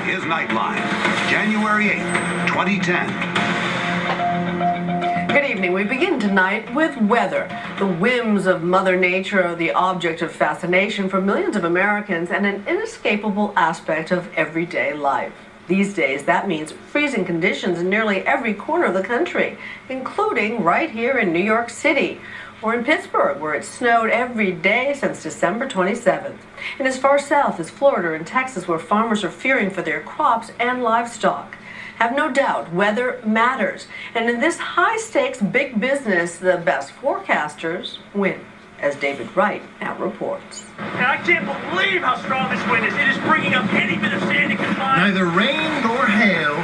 is Nightline, January 8th, 2010. Good evening. We begin tonight with weather. The whims of Mother Nature are the object of fascination for millions of Americans and an inescapable aspect of everyday life. These days, that means freezing conditions in nearly every corner of the country, including right here in New York City, or in Pittsburgh, where it snowed every day since December 27th. And as far south as Florida and Texas, where farmers are fearing for their crops and livestock. Have no doubt, weather matters. And in this high-stakes big business, the best forecasters win, as David Wright now reports. And I can't believe how strong this wind is. It is bringing up any bit of sand it can find. Neither rain nor hail.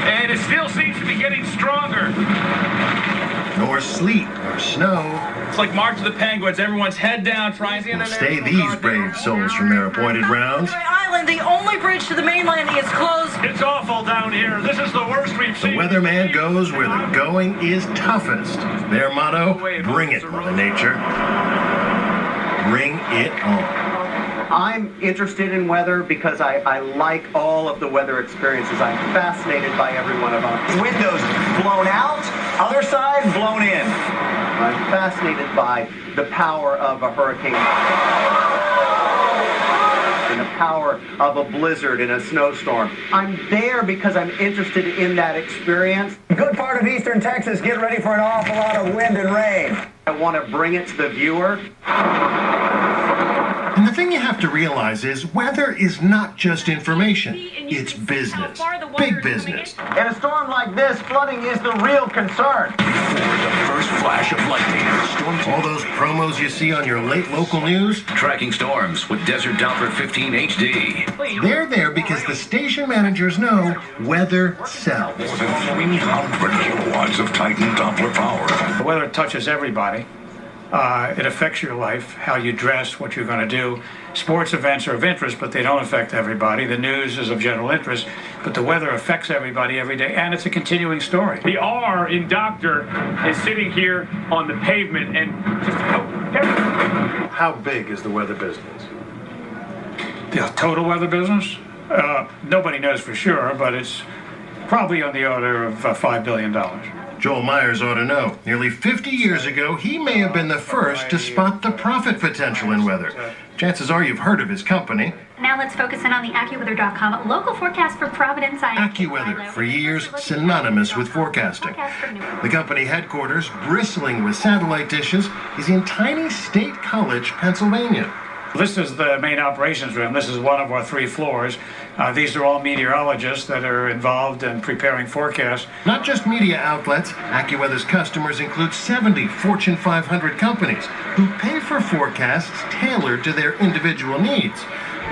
And it still seems to be getting stronger. Nor sleet nor snow. It's like March of the Penguins. Everyone's head down trying to stay these brave souls from their appointed rounds. Island, the only bridge to the mainland is closed. It's awful down here. This is the worst we've seen. The weatherman goes where the going is toughest. Their motto, bring it, Mother Nature. Bring it on. I'm interested in weather because I like all of the weather experiences. I'm fascinated by every one of them. Windows blown out, other side blown in. I'm fascinated by the power of a hurricane and the power of a blizzard and a snowstorm. I'm there because I'm interested in that experience. Good part of eastern Texas, get ready for an awful lot of wind and rain. I want to bring it to the viewer. And the thing you have to realize is weather is not just information. It's business. Big business. In a storm like this, flooding is the real concern. The first flash of lightning. All those promos you see on your late local news, Tracking storms with Desert Doppler 15 HD. they're there because the station managers know weather sells. More than 300 kilowatts of Titan Doppler power. The weather touches everybody. It affects your life, how you dress, what you're going to do. Sports events are of interest, but they don't affect everybody. The news is of general interest, but the weather affects everybody every day, and it's a continuing story. The R in doctor is sitting here on the pavement and just How big is the weather business? The total weather business? Nobody knows for sure, but it's probably on the order of $5 billion. Joel Myers ought to know. Nearly 50 years ago, he may have been the first to spot the profit potential in weather. Chances are you've heard of his company. Now let's focus in on the AccuWeather.com local forecast for Providence, Iowa. AccuWeather, for years synonymous with forecasting. The company headquarters, bristling with satellite dishes, is in tiny State College, Pennsylvania. This is the main operations room. This is one of our 3 floors. These are all meteorologists that are involved in preparing forecasts. Not just media outlets, AccuWeather's customers include 70 Fortune 500 companies who pay for forecasts tailored to their individual needs.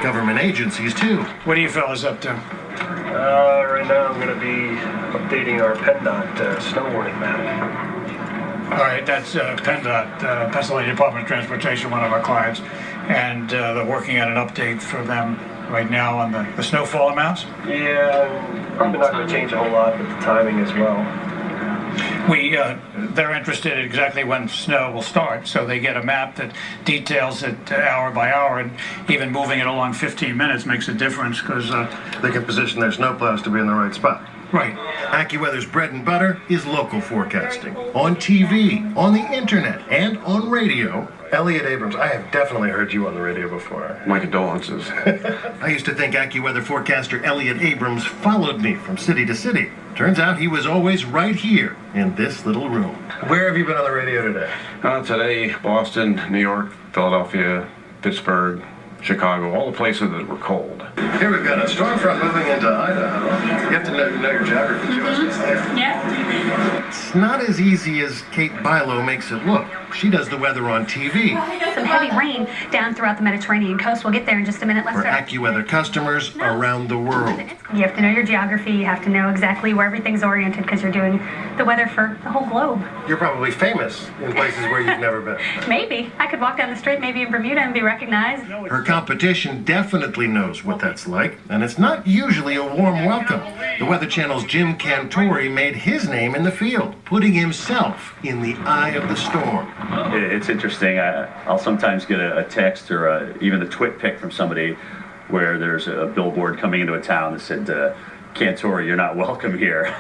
Government agencies, too. What are you fellas up to? Right now I'm going to be updating our PennDOT snow warning map. All right, that's PennDOT, Pennsylvania Department of Transportation, one of our clients, and they're working on an update for them right now on the snowfall amounts. Yeah, probably not going to change a whole lot with the timing as well. They're interested in exactly when snow will start, so they get a map that details it hour by hour, and even moving it along 15 minutes makes a difference because they can position their snowplows to be in the right spot. Right. AccuWeather's bread and butter is local forecasting. On TV, on the internet, and on radio. Elliot Abrams, I have definitely heard you on the radio before. My condolences. I used to think AccuWeather forecaster Elliot Abrams followed me from city to city. Turns out he was always right here in this little room. Where have you been on the radio today? Today, Boston, New York, Philadelphia, Pittsburgh, Chicago, all the places that were cold. Here we've got a storm front moving into Idaho. You have to know your geography too. Yeah. It's not as easy as Kate Bilo makes it look. She does the weather on TV. Some heavy rain down throughout the Mediterranean coast. We'll get there in just a minute. For AccuWeather customers around the world. You have to know your geography. You have to know exactly where everything's oriented because you're doing the weather for the whole globe. You're probably famous in places where you've never been. Maybe. I could walk down the street maybe in Bermuda and be recognized. Her competition definitely knows what that's like, and it's not usually a warm welcome. The Weather Channel's Jim Cantori made his name in the field, putting himself in the eye of the storm. It's interesting. I'll sometimes get a text or even a twit pic from somebody where there's a billboard coming into a town that said, Cantori, you're not welcome here.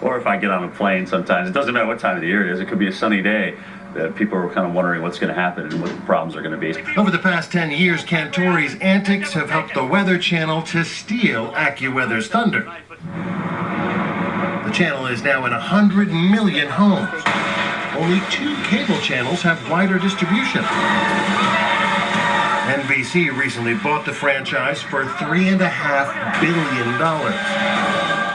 Or if I get on a plane sometimes, it doesn't matter what time of the year it is, it could be a sunny day, that people are kind of wondering what's going to happen and what the problems are going to be. Over the past 10 years, Cantori's antics have helped the Weather Channel to steal AccuWeather's thunder. The channel is now in 100 million homes. Only 2 cable channels have wider distribution. NBC recently bought the franchise for $3.5 billion.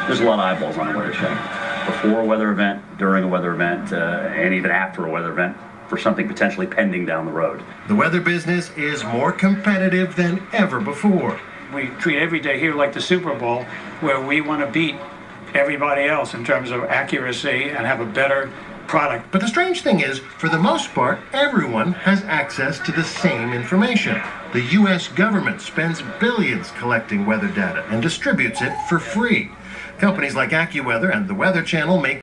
There's a lot of eyeballs on the Weather Channel. Before a weather event, during a weather event, and even after a weather event, for something potentially pending down the road. The weather business is more competitive than ever before. We treat every day here like the Super Bowl, where we want to beat everybody else in terms of accuracy and have a better product. But the strange thing is, for the most part, everyone has access to the same information. The U.S. government spends billions collecting weather data and distributes it for free. Companies like AccuWeather and the Weather Channel make